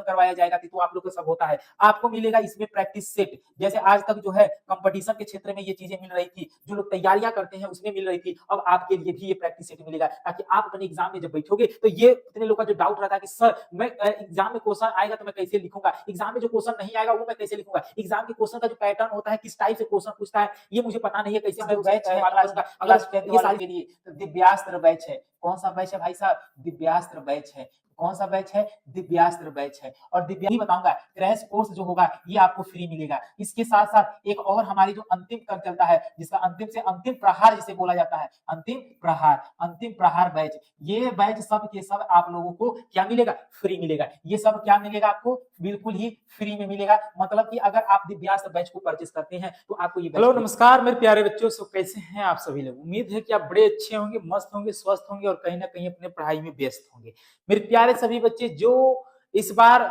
करवाया जाएगा तो आप लोग को सब होता है। आपको मिलेगा इसमें प्रैक्टिस सेट, जैसे आज तक जो है कंपटीशन के क्षेत्र में ये चीजें मिल रही थी, जो लोग तैयारियां करते हैं उसमें मिल रही थी, अब आपके लिए भी ये प्रैक्टिस सेट मिलेगा ताकि आप अपने एग्जाम में जब बैठोगे तो ये इतने लोग का जो डाउट रहता है कि सर मैं एग्जाम में क्वेश्चन आएगा तो मैं कैसे लिखूंगा, एग्जाम में जो क्वेश्चन नहीं आएगा वो मैं कैसे लिखूंगा, एग्जाम के क्वेश्चन का जो पैटर्न होता है किस टाइप से क्वेश्चन पूछता है ये मुझे पता नहीं है, कैसे मैं बैच है मालूम करूंगा। अगर ये सारी के लिए तो दिव्यास्त्र बैच है। कौन सा बैच है भाई साहब? दिव्यास्त्र बैच है। कौन सा बैच है? दिव्यास्त्र बैच है। और दिव्या ही बताऊंगा क्रैश कोर्स जो होगा ये आपको फ्री मिलेगा। इसके साथ साथ एक और हमारी जो अंतिम कर चलता है जिसका अंतिम से अंतिम प्रहार जिसे बोला जाता है, अंतिम प्रहार बैच, ये बैच सब के सब आप लोगों को क्या मिलेगा? फ्री मिलेगा। ये सब क्या मिलेगा आपको? बिल्कुल ही फ्री में मिलेगा। मतलब कि अगर आप दिव्यास्त्र बैच को परचेस करते हैं तो आपको ये। हेलो नमस्कार मेरे प्यारे बच्चों, सब कैसे हैं आप सभी लोग? उम्मीद है कि आप बड़े अच्छे होंगे, मस्त होंगे, स्वस्थ होंगे और कहीं ना कहीं अपने पढ़ाई में व्यस्त होंगे। मेरे प्यारे सभी बच्चे जो इस बार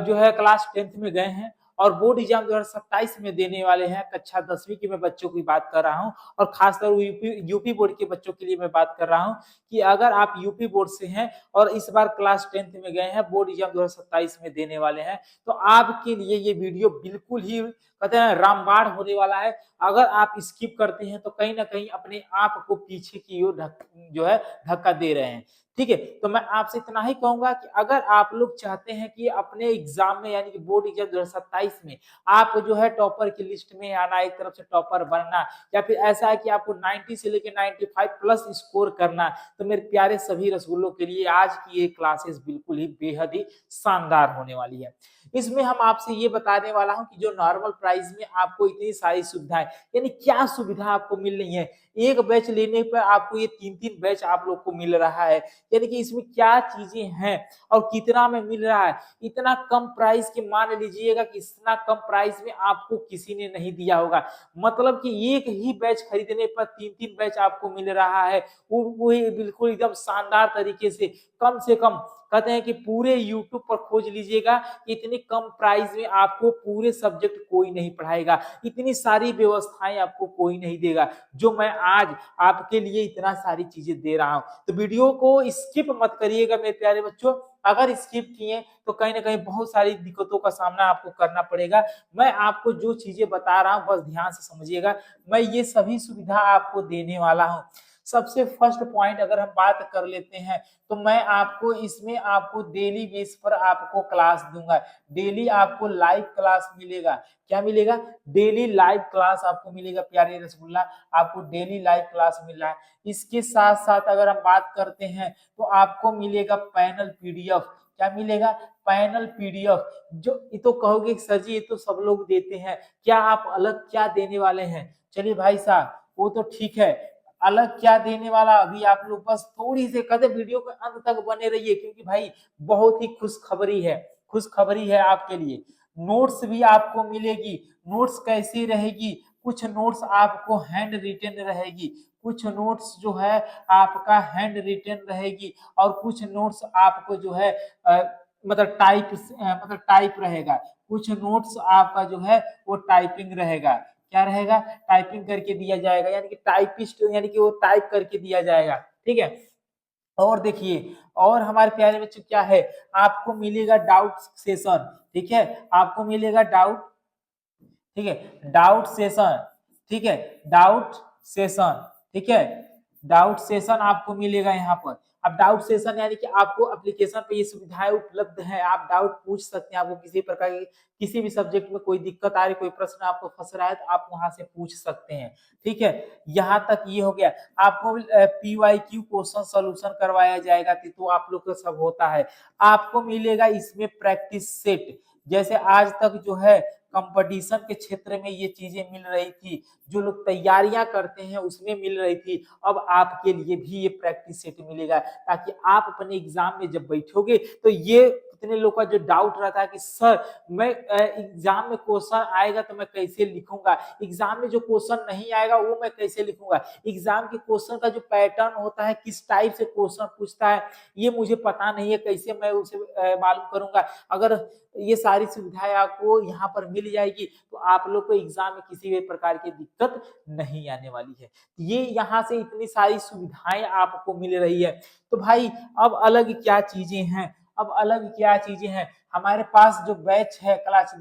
जो है क्लास 10th में गए हैं और बोर्ड एग्जाम 2027 में देने वाले हैं, कक्षा 10वीं के मैं बच्चों की बात कर रहा हूं और खासतौर यूपी बोर्ड के बच्चों के लिए मैं बात कर रहा हूं कि अगर आप यूपी बोर्ड से हैं और इस बार क्लास 10th में गए हैं, बोर्ड एग्जाम 2027 में देने वाले हैं, तो आपके लिए ये वीडियो बिल्कुल ही कहते हैं रामबाण होने वाला है। अगर आप स्किप करते हैं तो कहीं ना कहीं अपने आप को पीछे की ओर जो है धक्का दे रहे हैं। ठीक है, तो मैं आपसे इतना ही कहूंगा कि अगर आप लोग चाहते हैं कि अपने एग्जाम में यानी कि बोर्ड एग्जाम 2027 में आप जो है टॉपर की लिस्ट में आना, एक तरफ से टॉपर बनना, या फिर ऐसा है कि आपको 90 से लेकर 95 प्लस स्कोर करना, तो मेरे प्यारे सभी रसगुल्लों के लिए आज की ये क्लासेस बिल्कुल ही बेहद ही शानदार होने वाली है। इसमें हम आपसे ये बताने वाला हूं कि जो नॉर्मल प्राइस में आपको इतनी सारी सुविधाएं, यानी क्या सुविधा आपको मिल रही है, एक बैच लेने पर आपको ये 3-3 बैच आप लोग को मिल रहा है, यानी कि इसमें क्या चीजें हैं और कितना में मिल रहा है। इतना कम प्राइस के मान लीजिएगा कि इतना कम प्राइस में आपको किसी ने नहीं दिया होगा। मतलब कि एक ही बैच खरीदने पर 3-3 बैच आपको मिल रहा है, वो बिल्कुल एकदम शानदार तरीके से कम कहते हैं कि पूरे YouTube पर खोज लीजिएगा, इतनी कम प्राइस में आपको पूरे सब्जेक्ट कोई नहीं पढ़ाएगा, इतनी सारी व्यवस्थाएं आपको कोई नहीं देगा जो मैं आज आपके लिए इतना सारी चीजें दे रहा हूं। तो वीडियो को स्किप मत करिएगा मेरे प्यारे बच्चों, अगर स्किप किए तो कहीं ना कहीं बहुत सारी दिक्कतों का सामना आपको करना पड़ेगा। मैं आपको जो चीजें बता रहा हूं बस ध्यान से समझिएगा, मैं ये सभी सुविधा आपको देने वाला हूं। सबसे फर्स्ट पॉइंट अगर हम बात कर लेते हैं तो मैं आपको इसमें आपको डेली बेस पर आपको क्लास दूंगा, डेली आपको लाइव क्लास मिलेगा। क्या मिलेगा? डेली लाइव क्लास आपको मिलेगा प्यारे रसगुल्ला, आपको डेली लाइव क्लास मिल रहा है। इसके साथ साथ अगर हम बात करते हैं तो आपको मिलेगा पैनल पीडीएफ। क्या मिलेगा? Panel PDF. जो ये तो कहोगे सर जी ये तो सब लोग देते हैं, क्या आप अलग क्या देने वाले हैं? चलिए भाई साहब वो तो ठीक है, अलग क्या देने वाला अभी आप लोग बस थोड़ी सी कहते वीडियो के अंत तक बने रहिए, क्योंकि भाई बहुत ही खुशखबरी है आपके लिए। नोट्स भी आपको मिलेगी। नोट्स कैसी रहेगी? कुछ नोट्स आपको हैंड रिटेन रहेगी, कुछ नोट्स जो है आपका हैंड रिटेन रहेगी और कुछ नोट्स आपको जो है मतलब टाइप रहेगा, कुछ नोट्स आपका जो है वो टाइपिंग रहेगा। क्या रहेगा? टाइपिंग करके दिया जाएगा, यानी कि टाइपिस्ट यानी कि वो टाइप करके दिया जाएगा। ठीक है, और देखिए और हमारे प्यारे बच्चों क्या है, आपको मिलेगा डाउट सेशन। ठीक है, आपको मिलेगा डाउट, ठीक है डाउट सेशन, ठीक है डाउट सेशन, ठीक है डाउट सेशन आपको मिलेगा यहाँ पर। अब डाउट सेशन यानी कि आपको एप्लीकेशन पे ये सुविधाएं उपलब्ध है, आप डाउट पूछ सकते हैं, आपको किसी प्रकार की किसी भी सब्जेक्ट में कोई दिक्कत आ रही, कोई प्रश्न आपको फंस रहा है तो आप वहां से पूछ सकते हैं। ठीक है, यहाँ तक ये हो गया। आपको PYQ क्वेश्चन सोल्यूशन करवाया जाएगा तो आप लोग को सब होता है। आपको मिलेगा इसमें प्रैक्टिस सेट, जैसे आज तक जो है कंपटीशन के क्षेत्र में ये चीजें मिल रही थी, जो लोग तैयारियां करते हैं उसमें मिल रही थी, अब आपके लिए भी ये प्रैक्टिस सेट मिलेगा ताकि आप अपने एग्जाम में जब बैठोगे तो ये कितने लोग का जो डाउट रहता है कि सर मैं एग्जाम में क्वेश्चन आएगा तो मैं कैसे लिखूंगा, एग्जाम में जो क्वेश्चन नहीं आएगा वो मैं कैसे लिखूंगा, एग्जाम के क्वेश्चन का जो पैटर्न होता है किस टाइप से क्वेश्चन पूछता है ये मुझे पता नहीं है, कैसे मैं उसे मालूम करूंगा। अगर ये सारी सुविधाएं आपको यहाँ पर मिल जाएगी तो आप लोग को एग्जाम में किसी भी प्रकार की दिक्कत नहीं आने वाली है। ये यहाँ से इतनी सारी सुविधाएं आपको मिल रही है। तो भाई अब अलग क्या चीजें हैं, अब अलग क्या चीजें हैं, हमारे पास जो बैच है क्लास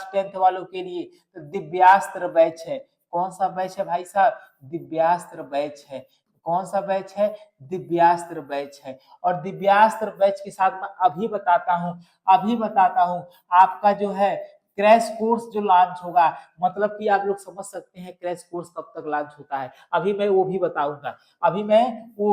10th वालों के लिए, तो दिव्यास्त्र बैच है। कौन सा बैच है भाई साहब? दिव्यास्त्र बैच है। कौन सा बैच है? दिव्यास्त्र बैच है। और दिव्यास्त्र बैच के साथ मैं अभी बताता हूं आपका जो है क्रैश कोर्स जो लॉन्च होगा, मतलब कि आप लोग समझ सकते हैं क्रैश कोर्स कब तक लॉन्च होता है। अभी मैं वो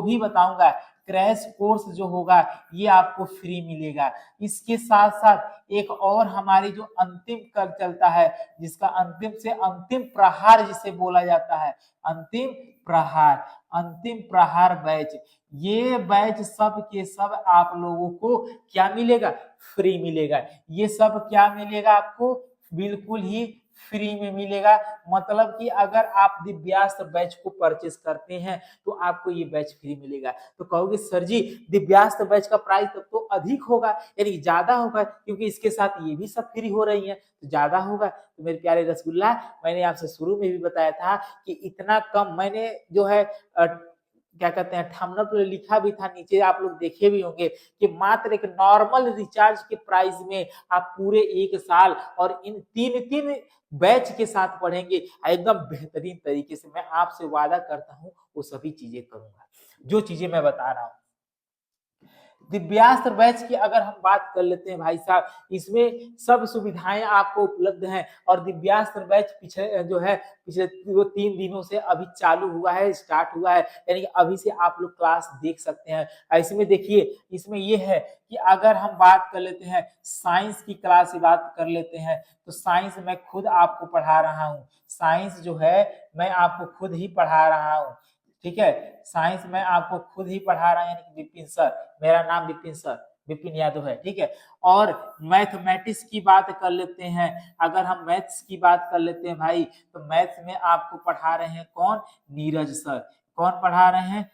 भी बताऊंगा। क्रैश कोर्स जो होगा ये आपको फ्री मिलेगा। इसके साथ साथ एक और हमारी जो अंतिम कल चलता है, जिसका अंतिम से अंतिम प्रहार जिसे बोला जाता है, अंतिम अंतिम प्रहार बैच। ये बैच सब के सब आप लोगों को क्या मिलेगा? फ्री मिलेगा। ये सब क्या मिलेगा आपको? बिल्कुल ही फ्री में मिलेगा। मतलब कि अगर आप दिव्यास्त्र बैच को परचेस करते हैं तो आपको ये बैच फ्री मिलेगा। तो कहोगे सर जी दिव्यास्त्र बैच का प्राइस तब तो अधिक होगा, यानी ज्यादा होगा, क्योंकि इसके साथ ये भी सब फ्री हो रही है तो ज्यादा होगा। तो मेरे प्यारे रसगुल्ला, मैंने आपसे शुरू में भी बताया था कि इतना कम, मैंने जो है क्या कहते हैं थंबनेल पर लिखा भी था, नीचे आप लोग देखे भी होंगे कि मात्र एक नॉर्मल रिचार्ज के प्राइस में आप पूरे 1 साल और इन तीन बैच के साथ पढ़ेंगे एकदम बेहतरीन तरीके से। मैं आपसे वादा करता हूं वो सभी चीजें करूंगा जो चीजें मैं बता रहा हूं। दिव्यास्त्र बैच की अगर हम बात कर लेते हैं भाई साहब, इसमें सब सुविधाएं आपको उपलब्ध हैं। और दिव्यास्त्र बैच पिछले 3 दिनों से अभी चालू हुआ है, स्टार्ट हुआ है, यानी कि अभी से आप लोग क्लास देख सकते हैं। इसमें देखिए, इसमें ये है कि अगर हम बात कर लेते हैं साइंस की क्लास की बात कर लेते हैं, तो साइंस मैं खुद आपको पढ़ा रहा हूँ। साइंस जो है मैं आपको खुद ही पढ़ा रहा हूँ, ठीक है। साइंस में आपको खुद ही पढ़ा रहा है, यानी कि विपिन सर, मेरा नाम विपिन यादव है, ठीक है। और मैथमेटिक्स की बात कर लेते हैं, अगर हम मैथ्स की बात कर लेते हैं भाई, तो मैथ्स में आपको पढ़ा रहे हैं कौन? नीरज सर। कौन पढ़ा रहे हैं?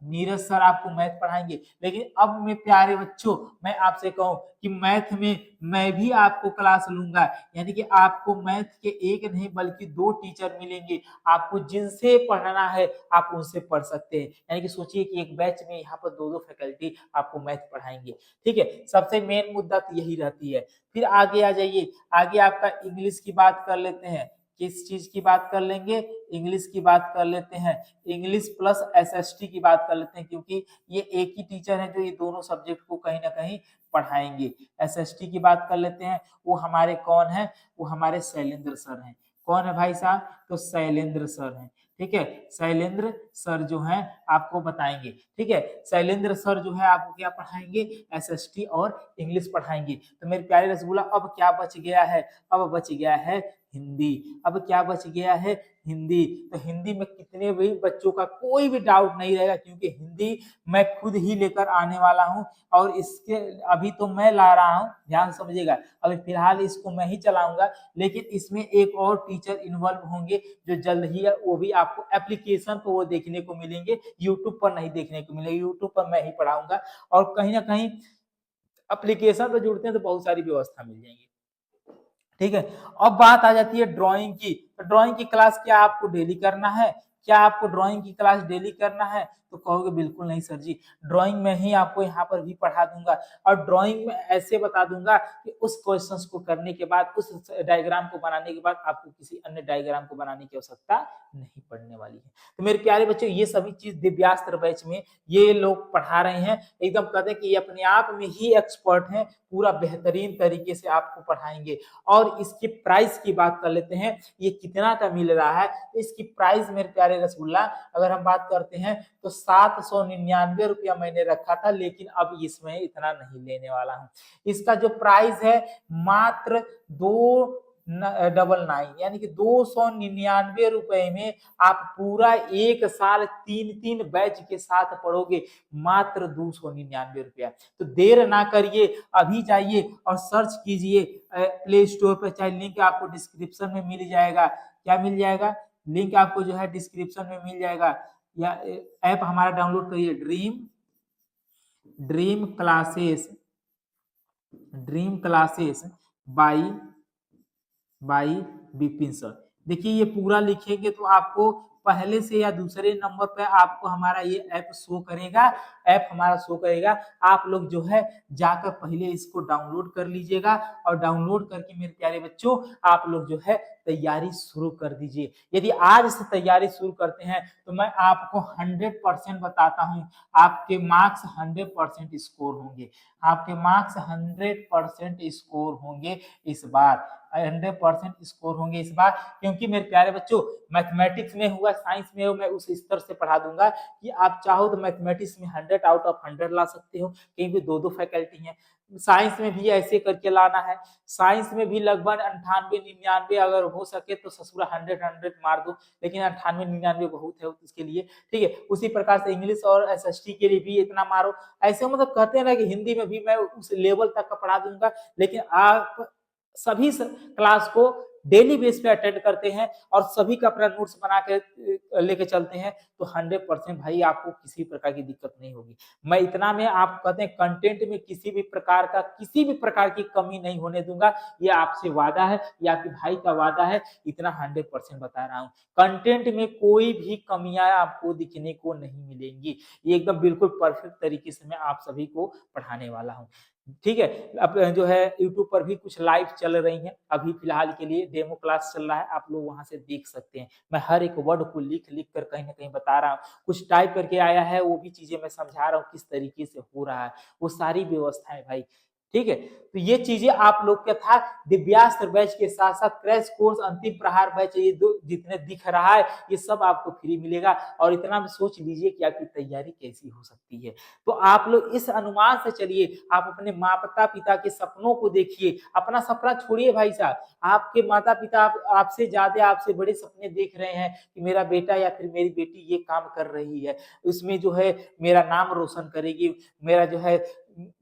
नीरज सर आपको मैथ पढ़ाएंगे। लेकिन अब मैं प्यारे बच्चों, मैं आपसे कहूं कि मैथ में मैं भी आपको क्लास लूंगा, यानी कि आपको मैथ के एक नहीं बल्कि 2 टीचर मिलेंगे। आपको जिनसे पढ़ना है आप उनसे पढ़ सकते हैं, यानी कि सोचिए कि एक बैच में यहाँ पर 2 फैकल्टी आपको मैथ पढ़ाएंगे, ठीक है। सबसे मेन मुद्दा तो यही रहती है। फिर आगे आ जाइए, आगे आपका इंग्लिश की बात कर लेते हैं। किस चीज की बात कर लेंगे? इंग्लिश की बात कर लेते हैं। इंग्लिश प्लस एसएसटी की बात कर लेते हैं, क्योंकि ये एक ही टीचर है जो ये दोनों सब्जेक्ट को कहीं ना कहीं पढ़ाएंगे। एसएसटी की बात कर लेते हैं, वो हमारे कौन है? वो हमारे शैलेंद्र सर हैं। कौन है भाई साहब? तो शैलेंद्र सर हैं, ठीक है। शैलेंद्र सर जो हैं आपको बताएंगे, ठीक है। शैलेंद्र सर जो है आपको क्या पढ़ाएंगे? एसएसटी और इंग्लिश पढ़ाएंगे। तो मेरे प्यारे रसगुल्ला, अब क्या बच गया है? अब बच गया है हिंदी। अब क्या बच गया है? हिंदी। तो हिंदी में कितने भी बच्चों का कोई भी डाउट नहीं रहेगा, क्योंकि हिंदी मैं खुद ही लेकर आने वाला हूं। और इसके अभी तो मैं ला रहा हूं, ध्यान समझिएगा, अभी फिलहाल इसको मैं ही चलाऊंगा, लेकिन इसमें एक और टीचर इन्वॉल्व होंगे जो जल्द ही, वो भी आपको एप्लीकेशन पर वो देखने को मिलेंगे, यूट्यूब पर नहीं देखने को मिलेंगे। यूट्यूब पर मैं ही पढ़ाऊंगा, और कहीं ना कहीं एप्लीकेशन पर जुड़ते हैं तो बहुत सारी व्यवस्था मिल जाएगी, ठीक है। अब बात आ जाती है ड्राइंग की। तो ड्राइंग की क्लास क्या आपको डेली करना है? क्या आपको ड्राइंग की क्लास डेली करना है? तो कहोगे बिल्कुल नहीं सर जी, ड्राइंग में ही आपको यहाँ पर भी पढ़ा दूंगा, और ड्राइंग में ऐसे बता दूंगा कि उस क्वेश्चंस को करने के बाद, उस डायग्राम को बनाने के बाद आपको किसी अन्य डायग्राम को बनाने की आवश्यकता नहीं पड़ने वाली है। तो मेरे प्यारे बच्चों, ये सभी चीज दिव्यास्त्र बैच में ये लोग पढ़ा रहे हैं। एकदम कहते हैं कि ये अपने आप में ही एक्सपर्ट हैं, पूरा बेहतरीन तरीके से आपको पढ़ाएंगे। और इसकी प्राइस की बात कर लेते हैं, ये कितना का मिल रहा है। तो इसकी प्राइस मेरे प्यारे रसगुल्ला, अगर हम बात करते हैं तो 799 रुपया मैंने रखा था, लेकिन अब इसमें इतना नहीं लेने वाला हूं। इसका जो प्राइस है मात्र 299, यानी कि 299 रुपए में आप पूरा 1 साल 3 बैच के साथ पढ़ोगे, मात्र 299 रुपया। तो देर ना करिए, अभी जाइए और सर्च कीजिए प्ले स्टोर पर, चाहे लिंक आपको डिस्क्रिप्शन में मिल जाएगा। क्या मिल जाएगा? लिंक आपको जो है डिस्क्रिप्शन में मिल जाएगा, या ऐप हमारा डाउनलोड करिए, dream classes, dream classes by Vipin sir. देखिए ये पूरा लिखेंगे तो आपको पहले से या दूसरे नंबर पे आपको हमारा ये ऐप शो करेगा, ऐप हमारा शो करेगा। आप लोग जो है जाकर पहले इसको डाउनलोड कर लीजिएगा और डाउनलोड करके मेरे प्यारे बच्चों आप लोग जो है तैयारी शुरू कर दीजिए। यदि आज से तैयारी शुरू करते हैं तो मैं आपको 100% बताता हूं, आपके मार्क्स 100% स्कोर होंगे, आपके मार्क्स 100% स्कोर होंगे इस बार, 100% स्कोर होंगे इस बार। क्योंकि मेरे प्यारे बच्चों मैथमेटिक्स में हुआ, साइंस में हो, मैं उस स्तर से पढ़ा दूंगा कि आप चाहो तो मैथमेटिक्स में 100 आउट ऑफ 100 ला सकते हो, क्योंकि दो दो फैकल्टी हैं। साइंस में भी ऐसे करके लाना है, साइंस में भी लगभग 98-99 अगर हो सके तो ससुरा 100 मार दो, लेकिन 98-99 बहुत है उसके लिए, ठीक है। उसी प्रकार से इंग्लिश और एसएसटी के लिए भी इतना मारो। ऐसे मतलब कहते हैं ना कि हिंदी में भी मैं उस लेवल तक का पढ़ा दूंगा, लेकिन आप सभी क्लास को डेली बेस पे अटेंड करते हैं और सभी का अपना नोट्स बना के लेके चलते हैं तो 100% भाई आपको किसी प्रकार की दिक्कत नहीं होगी। मैं इतना में आप कहते हैं कंटेंट में किसी भी प्रकार की कमी नहीं होने दूंगा, ये आपसे वादा है, ये आपके भाई का वादा है, इतना 100% बता रहा हूँ। कंटेंट में कोई भी कमियां आपको दिखने को नहीं मिलेंगी, ये एकदम बिल्कुल परफेक्ट तरीके से मैं आप सभी को पढ़ाने वाला हूँ, ठीक है। अब जो है यूट्यूब पर भी कुछ लाइव चल रही हैं, अभी फिलहाल के लिए डेमो क्लास चल रहा है, आप लोग वहां से देख सकते हैं। मैं हर एक वर्ड को लिख लिख कर कहीं ना कहीं बता रहा हूँ, कुछ टाइप करके आया है वो भी चीजें मैं समझा रहा हूँ किस तरीके से हो रहा है, वो सारी व्यवस्थाएं भाई, ठीक है। तो ये चीजें आप लोग का था दिव्यास्त्र बैच के साथ साथ क्रैश कोर्स अंतिम प्रहार बैच, ये दो जितने दिख रहा है ये सब आपको फ्री मिलेगा। और इतना भी सोच लीजिए कि आपकी तैयारी कैसी हो सकती है, तो आप लोग इस अनुमान से चलिए, आप अपने माता पिता के सपनों को देखिए, अपना सपना छोड़िए भाई साहब, आपके माता पिता आपसे ज्यादा आपसे बड़े सपने देख रहे हैं कि मेरा बेटा या फिर मेरी बेटी ये काम कर रही है, उसमें जो है मेरा नाम रोशन करेगी, मेरा जो है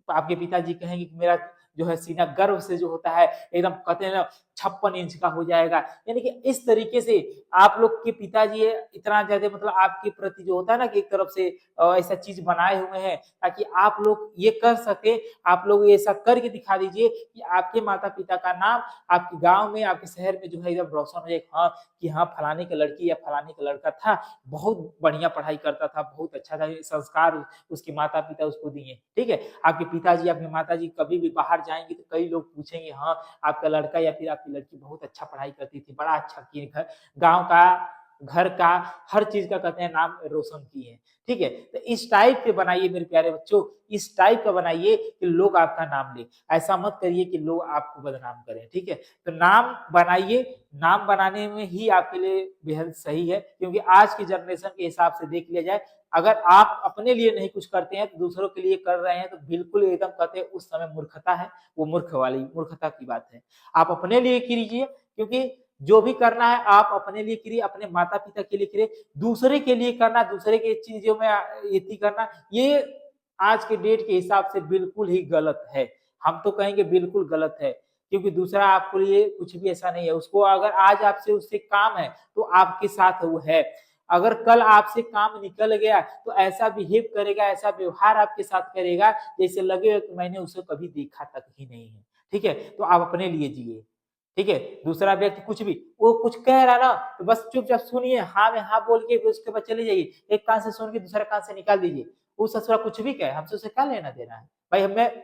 आपके पिताजी कहेंगे कि मेरा जो है सीना गर्व से जो होता है एकदम कहते हैं ना 56 इंच का हो जाएगा। यानी कि इस तरीके से आप लोग के पिताजी इतना ज्यादा मतलब आपके प्रति जो होता है ना कि एक तरफ से ऐसा चीज बनाए हुए हैं ताकि आप लोग ये कर सके, आप लोग ऐसा करके दिखा दीजिए कि आपके माता पिता का नाम आपके गांव में आपके शहर में जो है एकदम रोशन हो जाए, हाँ कि हाँ फलाने का लड़की या फलाने का लड़का था, बहुत बढ़िया पढ़ाई करता था, बहुत अच्छा था, संस्कार उसके माता पिता उसको दिए, ठीक है। आपके पिताजी आपके माताजी कभी भी बाहर जाएंगे तो कई लोग पूछेंगे हाँ आपका लड़का या फिर आपकी लड़की बहुत अच्छा पढ़ाई करती थी, बड़ा अच्छा किए, गांव का घर का हर चीज का कहते हैं नाम रोशन किए, ठीक है। तो इस टाइप के बनाइए मेरे प्यारे बच्चों, इस टाइप का बनाइए कि लोग आपका नाम ले, ऐसा मत करिए कि लोग आपको बदनाम करें, ठीक है। तो नाम बनाइए, नाम बनाने में ही आपके लिए बेहद सही है, क्योंकि आज की जनरेशन के हिसाब से देख लिया जाए, अगर आप अपने लिए नहीं कुछ करते हैं तो दूसरों के लिए कर रहे हैं तो बिल्कुल एकदम कहते हैं उस समय मूर्खता है, वो मूर्खता की बात है। आप अपने लिए कीजिए, क्योंकि जो भी करना है आप अपने लिए करिए, अपने माता पिता के लिए करिए, दूसरे के लिए करना, दूसरे के चीजों में इति करना, ये आज के डेट के हिसाब से बिल्कुल ही गलत है। हम तो कहेंगे बिल्कुल गलत है, क्योंकि दूसरा आपके लिए कुछ भी ऐसा नहीं है, उसको अगर आज आपसे उससे काम है तो आपके साथ वो है, अगर कल आपसे काम निकल गया तो ऐसा बिहेव करेगा, ऐसा व्यवहार आपके साथ करेगा जैसे लगेगा कि मैंने उसे कभी देखा तक ही नहीं है, ठीक है। तो आप अपने लिए जिए, ठीक है। दूसरा व्यक्ति कुछ भी वो कुछ कह रहा ना तो बस चुपचाप सुनिए, हाँ में हाँ बोल के उसके बाद चले जाइए, एक कान से सुन के दूसरा कान से निकाल दीजिए, वो ससुरा कुछ भी कहे हमसे उसे क्या लेना देना है भाई। हमें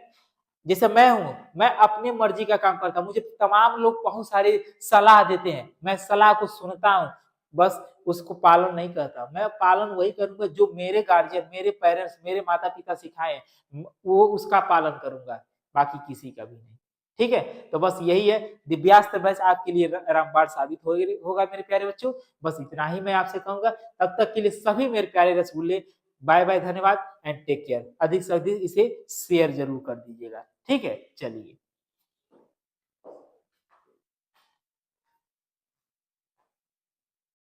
जैसे मैं हूँ, मैं अपनी मर्जी का काम करता हूँ, मुझे तमाम लोग बहुत सारी सलाह देते हैं, मैं सलाह को सुनता हूँ, बस उसको पालन नहीं करता, मैं पालन वही करूंगा जो मेरे गार्जियन, मेरे पेरेंट्स, मेरे माता पिता सिखाए, वो उसका पालन करूंगा, बाकी किसी का भी नहीं, ठीक है। तो बस यही है, दिव्यास्त्र बैच आपके लिए रामबाण साबित होगा मेरे प्यारे बच्चों। बस इतना ही मैं आपसे कहूंगा, तब तक के लिए सभी मेरे प्यारे रसगुल्ले, बाय बाय, धन्यवाद एंड टेक केयर। अधिक से अधिक इसे शेयर जरूर कर दीजिएगा, ठीक है। चलिए।